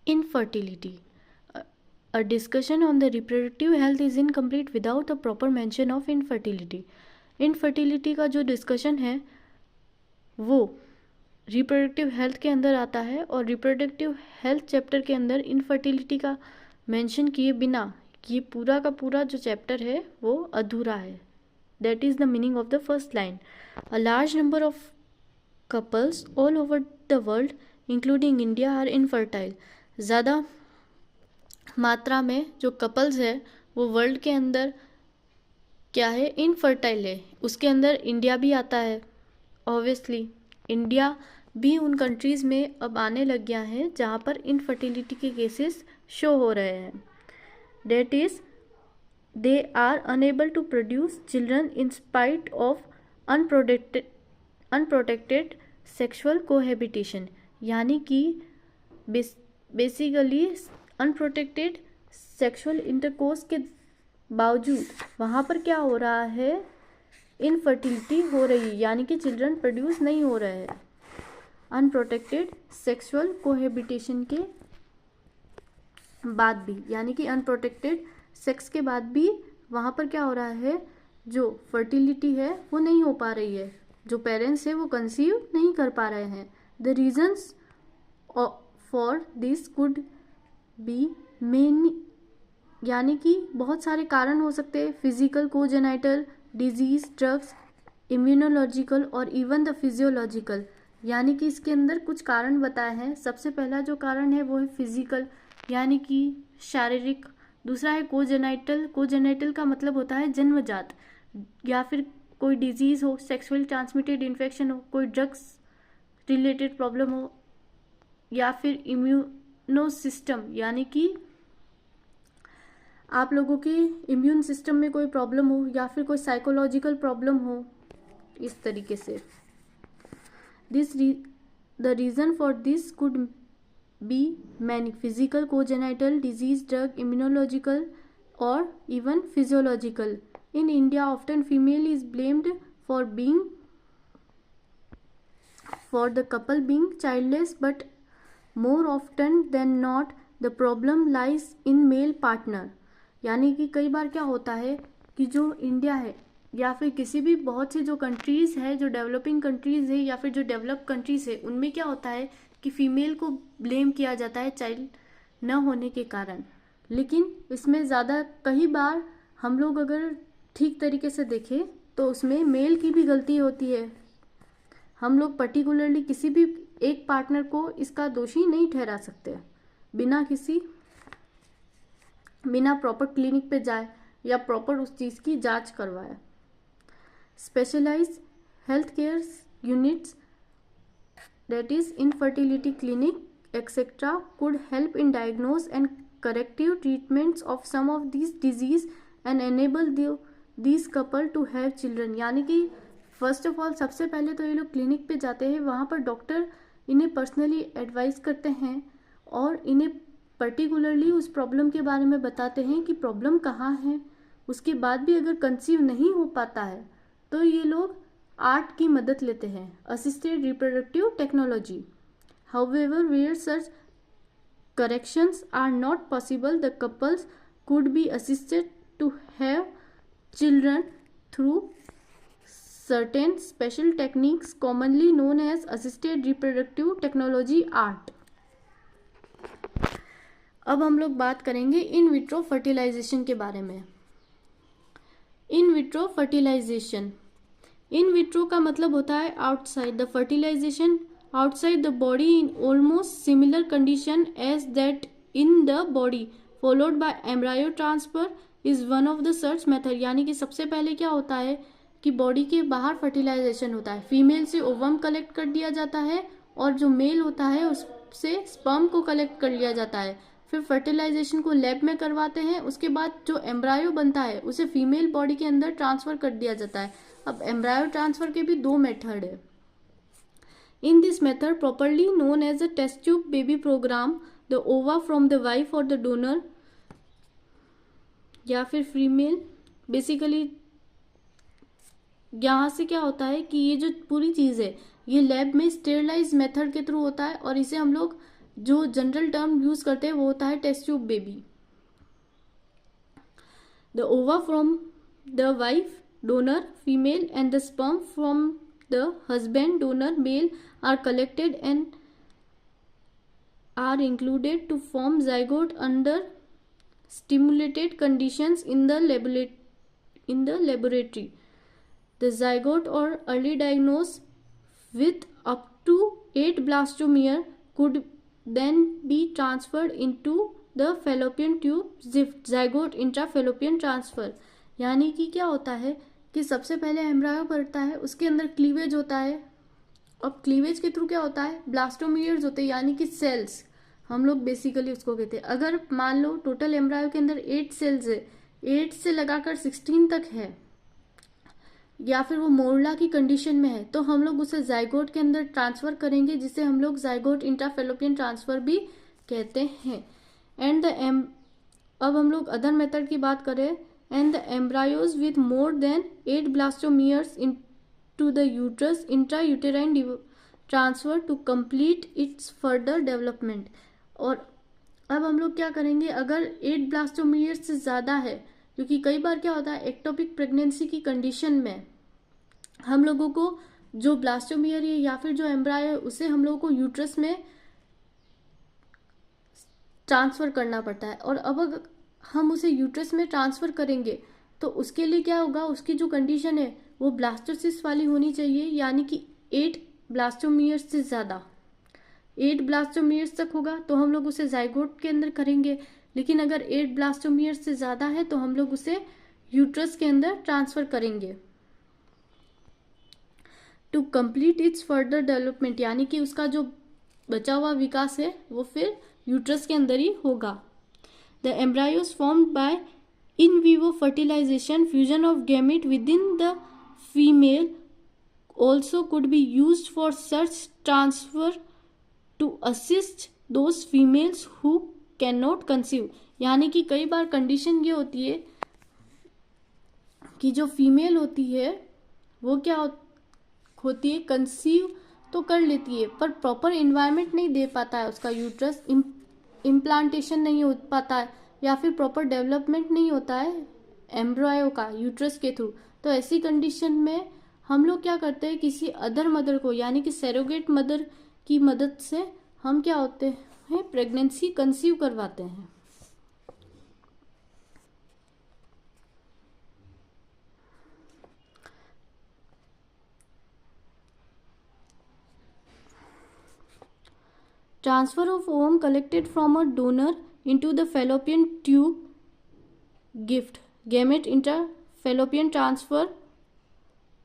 Infertility. A discussion on the reproductive health is incomplete without a proper mention of infertility. Infertility का जो discussion है वो reproductive health के अंदर आता है और रिप्रोडक्टिव हेल्थ चैप्टर के अंदर इनफर्टिलिटी का मेंशन किए बिना ये पूरा का पूरा जो चैप्टर है वो अधूरा है. That is the meaning of the first line. A large number of couples all over the world including India are infertile. ज़्यादा मात्रा में जो कपल्स है वो वर्ल्ड के अंदर क्या है, इनफर्टाइल है. उसके अंदर इंडिया भी आता है. ऑब्वियसली इंडिया भी उन कंट्रीज़ में अब आने लग गया है जहाँ पर इनफर्टिलिटी के केसेस शो हो रहे हैं. That is they are unable to produce children in spite of unprotected sexual cohabitation. यानी कि बेसिकली अनप्रोटेक्टेड सेक्सुअल इंटरकोर्स के बावजूद वहाँ पर क्या हो रहा है, इनफर्टिलिटी हो रही है, यानी कि चिल्ड्रन प्रोड्यूस नहीं हो रहे हैं. अनप्रोटेक्टेड सेक्सुअल कोहेबिटेशन के बाद भी, यानी कि अनप्रोटेक्टेड सेक्स के बाद भी वहाँ पर क्या हो रहा है, जो फर्टिलिटी है वो नहीं हो पा रही है. जो पेरेंट्स है वो कंसीव नहीं कर पा रहे हैं. The reasons for this could be many, यानी कि बहुत सारे कारण हो सकते हैं. Physical, congenital disease, drugs, immunological or even the physiological. यानी कि इसके अंदर कुछ कारण बताए हैं. सबसे पहला जो कारण है वो है फिजिकल, यानी कि शारीरिक. दूसरा है कोजेनाइटल. कोजेनाइटल का मतलब होता है जन्मजात, या फिर कोई डिजीज़ हो, सेक्सुअल ट्रांसमिटेड इन्फेक्शन हो, कोई ड्रग्स रिलेटेड प्रॉब्लम हो, या फिर इम्यूनो सिस्टम, यानी कि आप लोगों के इम्यून सिस्टम में कोई प्रॉब्लम हो, या फिर कोई साइकोलॉजिकल प्रॉब्लम हो. इस तरीके से the reason for this could be many. Physical, congenital disease, drug, immunological or even physiological. In India often female is blamed for the couple being childless, but more often than not the problem lies in male partner. यानी कि कई बार क्या होता है कि जो India है या फिर किसी भी बहुत से जो कंट्रीज़ है, जो डेवलपिंग कंट्रीज़ है या फिर जो डेवलप कंट्रीज़ है, उनमें क्या होता है कि फीमेल को ब्लेम किया जाता है चाइल्ड न होने के कारण. लेकिन इसमें ज़्यादा कई बार हम लोग अगर ठीक तरीके से देखें तो उसमें मेल की भी गलती होती है. हम लोग पर्टिकुलरली किसी भी एक पार्टनर को इसका दोषी नहीं ठहरा सकते बिना प्रॉपर क्लिनिक पे जाए या प्रॉपर उस चीज़ की जांच करवाए. Specialised health care units, that is infertility clinic etc. could help in diagnose and corrective treatments of some of these disease and enable these couple to have children. यानी कि first of all सबसे पहले तो ये लोग clinic पे जाते हैं, वहाँ पर डॉक्टर इन्हें पर्सनली एडवाइस करते हैं और इन्हें पर्टिकुलरली उस प्रॉब्लम के बारे में बताते हैं कि प्रॉब्लम कहाँ है. उसके बाद भी अगर कंसीव नहीं हो पाता है तो ये लोग आर्ट की मदद लेते हैं, assisted reproductive technology. However where such corrections are not possible, the couples could be assisted to have children through certain special techniques commonly known as assisted reproductive technology art. अब हम लोग बात करेंगे इन विट्रो फर्टिलाइजेशन के बारे में. In vitro fertilisation, in vitro का मतलब होता है outside. The fertilisation outside the body in almost similar condition as that in the body followed by embryo transfer is one of the search method. यानी कि सबसे पहले क्या होता है कि बॉडी के बाहर फर्टिलाइजेशन होता है. फीमेल से ओवम कलेक्ट कर दिया जाता है और जो मेल होता है उससे स्पर्म को कलेक्ट कर लिया जाता है. फिर फर्टिलाइजेशन को लैब में करवाते हैं. उसके बाद जो एम्ब्रायो बनता है उसे फीमेल बॉडी के अंदर ट्रांसफर कर दिया जाता है. अब एम्ब्रायो ट्रांसफर के भी दो मेथड है. In this method properly known as a test tube baby programme the ova from the wife और द डोनर या फिर फीमेल. बेसिकली यहाँ से क्या होता है कि ये जो पूरी चीज़ है ये लैब में स्टेरलाइज मेथड के थ्रू होता है और इसे हम लोग जो जनरल टर्म यूज करते हैं वो होता है test tube baby. The ova from the wife donor female and the sperm from the husband donor male are collected and are included to form zygote under stimulated conditions in the laboratory. The zygote or early diagnosed with up to 8 blastomere could then be transferred into the fallopian tube zygote intrafallopian transfer। यानी कि क्या होता है कि सबसे पहले embryo बढ़ता है, उसके अंदर क्लीवेज होता है। अब क्लीवेज के थ्रू क्या होता है, ब्लास्टोमियर्स होते हैं यानी कि सेल्स, हम लोग बेसिकली उसको कहते हैं। अगर मान लो टोटल एम्ब्रायो के अंदर 8 सेल्स है, 8 से लगाकर 16 तक है, या फिर वो मोरला की कंडीशन में है, तो हम लोग उसे जाइगोट के अंदर ट्रांसफर करेंगे, जिसे हम लोग जाइगोट इंट्राफेलोपियन ट्रांसफर भी कहते हैं। अब हम लोग अदर मेथड की बात करें, and the embryos with more than 8 blastomeres into the uterus intrauterine transfer to complete its further development। और अब हम लोग क्या करेंगे, अगर 8 ब्लास्टोमियर्स से ज़्यादा है, क्योंकि कई बार क्या होता है एक्टोपिक प्रेगनेंसी की कंडीशन में हम लोगों को जो ब्लास्टोमियर है या फिर जो एम्ब्रायो है उसे हम लोगों को यूट्रस में ट्रांसफ़र करना पड़ता है। और अब हम उसे यूट्रस में ट्रांसफ़र करेंगे तो उसके लिए क्या होगा, उसकी जो कंडीशन है वो ब्लास्टोसिस वाली होनी चाहिए, यानी कि 8 ब्लास्टोमियर्स से ज़्यादा, 8 ब्लास्टोमियर्स तक होगा तो हम लोग उसे जाइगोट के अंदर करेंगे। लेकिन अगर 8 ब्लास्टोमियर्स से ज़्यादा है तो हम लोग उसे यूट्रस के अंदर ट्रांसफ़र करेंगे to complete its further development, यानी कि उसका जो बचा हुआ विकास है वो फिर यूट्रस के अंदर ही होगा। The embryos formed by in vivo fertilization, fusion of gamete within the female also could be used for such transfer to assist those females who cannot conceive। यानी कि कई बार कंडीशन ये होती है कि जो फीमेल होती है वो क्या होती है, कंसीव तो कर लेती है पर प्रॉपर इन्वायरमेंट नहीं दे पाता है, उसका यूट्रस इम्प्लांटेशन नहीं हो पाता है या फिर प्रॉपर डेवलपमेंट नहीं होता है एम्ब्रायो का यूट्रस के थ्रू। तो ऐसी कंडीशन में हम लोग क्या करते हैं, किसी अदर मदर को यानी कि सरोगेट मदर की मदद से हम क्या होते हैं, प्रेगनेंसी कंसीव करवाते हैं। Transfer of ovum collected from a donor into the fallopian tube gift, gamete intrafallopian transfer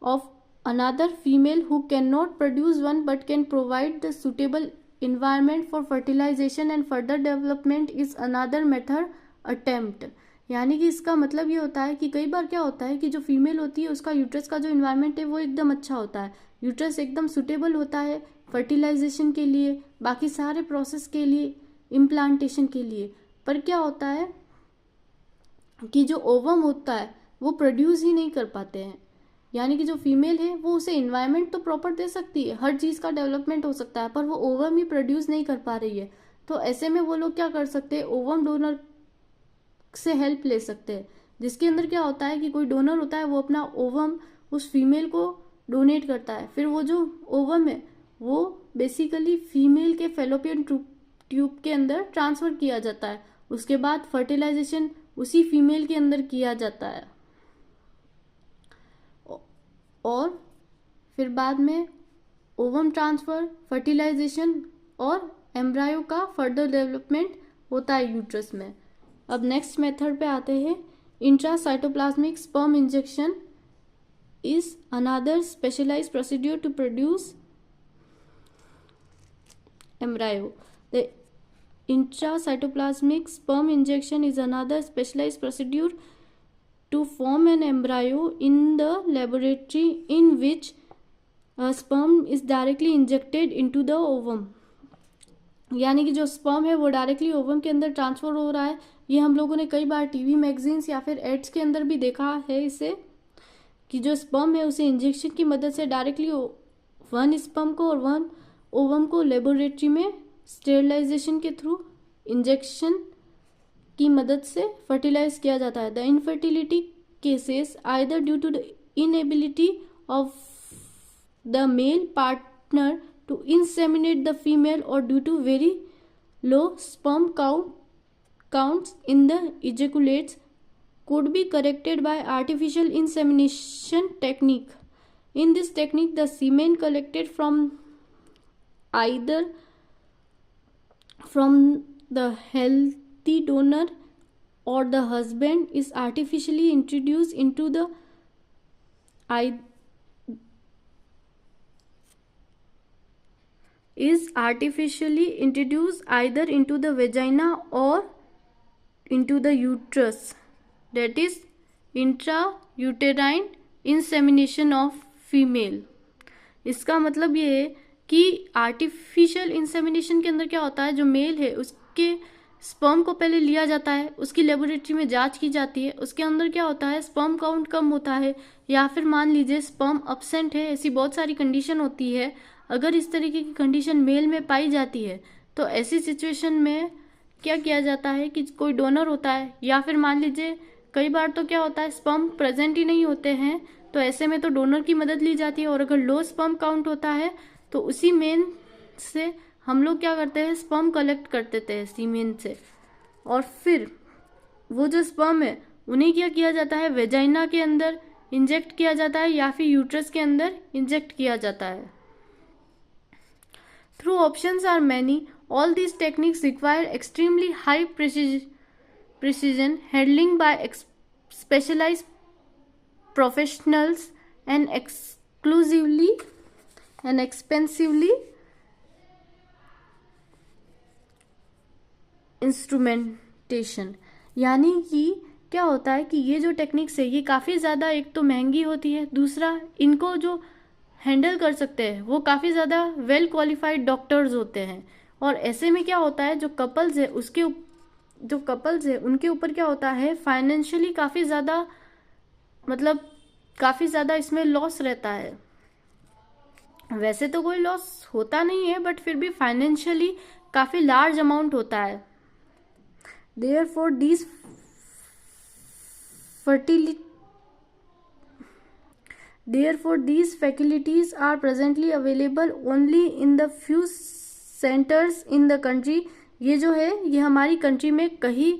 of another female who cannot produce one but can provide the suitable environment for fertilization and further development is another method attempt। यानी कि इसका मतलब ये होता है कि कई बार क्या होता है कि जो फीमेल होती है उसका यूट्रस का जो इन्वायरमेंट है वो एकदम अच्छा होता है, यूट्रस एकदम सुटेबल होता है फर्टिलाइजेशन के लिए, बाकी सारे प्रोसेस के लिए, इम्प्लांटेशन के लिए। पर क्या होता है कि जो ओवम होता है वो प्रोड्यूस ही नहीं कर पाते हैं, यानी कि जो फीमेल है वो उसे इन्वायरमेंट तो प्रॉपर दे सकती है, हर चीज़ का डेवलपमेंट हो सकता है, पर वो ओवम ही प्रोड्यूस नहीं कर पा रही है। तो ऐसे में वो लोग क्या कर सकते हैं, ओवम डोनर से हेल्प ले सकते हैं, जिसके अंदर क्या होता है कि कोई डोनर होता है वो अपना ओवम उस फीमेल को डोनेट करता है, फिर वो जो ओवम है वो बेसिकली फीमेल के फैलोपियन ट्यूब के अंदर ट्रांसफ़र किया जाता है, उसके बाद फर्टिलाइजेशन उसी फीमेल के अंदर किया जाता है और फिर बाद में ओवम ट्रांसफ़र, फर्टिलाइजेशन और एम्ब्रायो का फर्दर डेवलपमेंट होता है यूट्रस में। अब नेक्स्ट मेथड पे आते हैं, intracytoplasmic sperm injection is another specialised procedure to produce embryo। The intracytoplasmic sperm injection is another specialized procedure to form an embryo in the laboratory in which sperm is directly injected into the ovum। यानी कि जो sperm है वो directly ovum के अंदर transfer हो रहा है। ये हम लोगों ने कई बार टीवी मैगजीन्स या फिर एड्स के अंदर भी देखा है इसे, कि जो स्पर्म है उसे इंजेक्शन की मदद से डायरेक्टली वन स्पर्म को और वन ओवम को लेबोरेटरी में स्टेरिलाइजेशन के थ्रू, इंजेक्शन की मदद से फर्टिलाइज किया जाता है। The infertility cases either due to the inability of the male partner to inseminate the female or due to very low sperm counts in the ejaculates could be corrected by artificial insemination technique. In this technique, the semen collected from either from the healthy donor or the husband is artificially introduced into the either into the vagina or into the uterus, that is intrauterine insemination of female. इसका मतलब ये है कि artificial insemination के अंदर क्या होता है, जो मेल है उसके स्पर्म को पहले लिया जाता है, उसकी लेबोरेटरी में जांच की जाती है, उसके अंदर क्या होता है, स्पर्म काउंट कम होता है या फिर मान लीजिए स्पर्म अब्सेंट है, ऐसी बहुत सारी कंडीशन होती है। अगर इस तरीके की कंडीशन मेल में पाई जाती है तो ऐसी सिचुएशन में क्या किया जाता है कि कोई डोनर होता है या फिर मान लीजिए कई बार तो क्या होता है स्पर्म प्रेजेंट ही नहीं होते हैं, तो ऐसे में तो डोनर की मदद ली जाती है। और अगर लो स्पर्म काउंट होता है तो उसी मेन से हम लोग क्या करते हैं, स्पर्म कलेक्ट कर देते हैं सीमेन से, और फिर वो जो स्पर्म है उन्हें क्या किया जाता है, वेजाइना के अंदर इंजेक्ट किया जाता है या फिर यूट्रस के अंदर इंजेक्ट किया जाता है। Through options are many, all these techniques require extremely high precision handling by specialized professionals and expensively instrumentation। यानी कि क्या होता है कि ये जो टेक्निक्स है ये काफ़ी ज़्यादा एक तो महंगी होती है, दूसरा इनको जो हैंडल कर सकते हैं वो काफ़ी ज़्यादा वेल क्वालिफाइड डॉक्टर्स होते हैं। और ऐसे में क्या होता है, जो कपल्स है उनके ऊपर क्या होता है, फाइनेंशियली काफ़ी ज़्यादा इसमें लॉस रहता है। वैसे तो कोई लॉस होता नहीं है बट फिर भी फाइनेंशियली काफ़ी लार्ज अमाउंट होता है। Therefore, these facilities are presently available only in the few centers in the country। ये जो है ये हमारी कंट्री में कहीं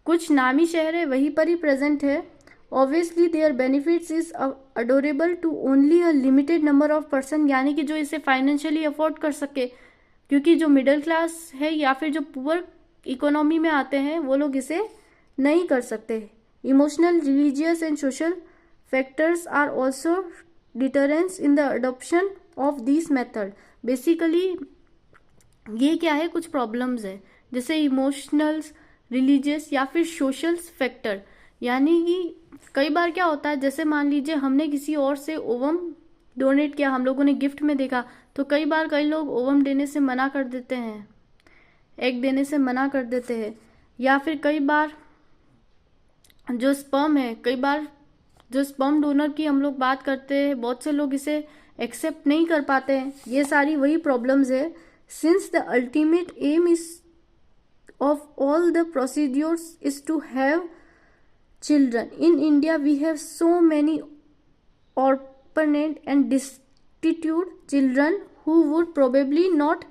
कुछ नामी शहर है वहीं पर ही प्रेजेंट है। Obviously, their benefits is adorable to only a limited number of person, यानी कि जो इसे फाइनेंशियली अफोर्ड कर सके, क्योंकि जो मिडिल क्लास है या फिर जो पुअर इकोनॉमी में आते हैं वो लोग इसे नहीं कर सकते। Emotional, religious and social factors are also deterrence in the adoption of this method. Basically ये क्या है, कुछ प्रॉब्लम्स है जैसे इमोशनल, रिलीजियस या फिर सोशल फैक्टर। यानी कि कई बार क्या होता है, जैसे मान लीजिए हमने किसी और से ओवम डोनेट किया, हम लोगों ने गिफ्ट में देखा, तो कई बार कई लोग ओवम देने से मना कर देते हैं, एग देने से मना कर देते हैं। या फिर कई बार जो स्पर्म है, कई बार जो स्पर्म डोनर की हम लोग बात करते हैं, बहुत से लोग इसे एक्सेप्ट नहीं कर पाते हैं। ये सारी वही प्रॉब्लम्स है। Since the ultimate aim is of all the procedures is to have children in India, we have so many orphaned and destitute children who would probably not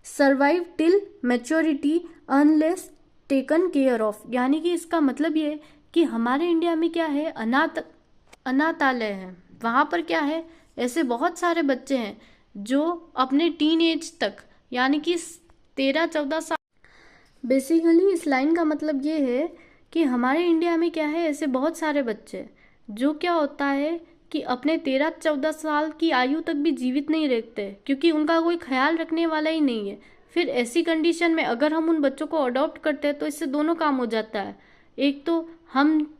survive till maturity unless taken care of। यानी कि इसका मतलब ये है कि हमारे India में क्या है, अनाथालय है, वहाँ पर क्या है, ऐसे बहुत सारे बच्चे हैं जो अपने टीन एज तक यानी कि 13-14 साल। बेसिकली इस लाइन का मतलब ये है कि हमारे इंडिया में क्या है, ऐसे बहुत सारे बच्चे जो क्या होता है कि अपने 13-14 साल की आयु तक भी जीवित नहीं रहते, क्योंकि उनका कोई ख्याल रखने वाला ही नहीं है। फिर ऐसी कंडीशन में अगर हम उन बच्चों को अडॉप्ट करते हैं तो इससे दोनों काम हो जाता है। एक तो हम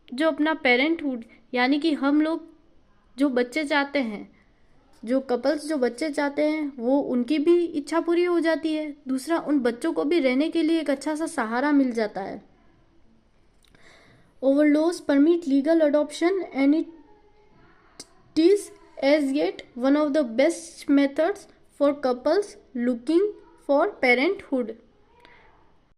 जो अपना पेरेंटहुड यानी कि हम लोग जो बच्चे चाहते हैं, जो कपल्स जो बच्चे चाहते हैं, वो उनकी भी इच्छा पूरी हो जाती है। दूसरा, उन बच्चों को भी रहने के लिए एक अच्छा सा सहारा मिल जाता है। Our laws permit legal adoption and it is as yet one of the best methods for couples looking for parenthood.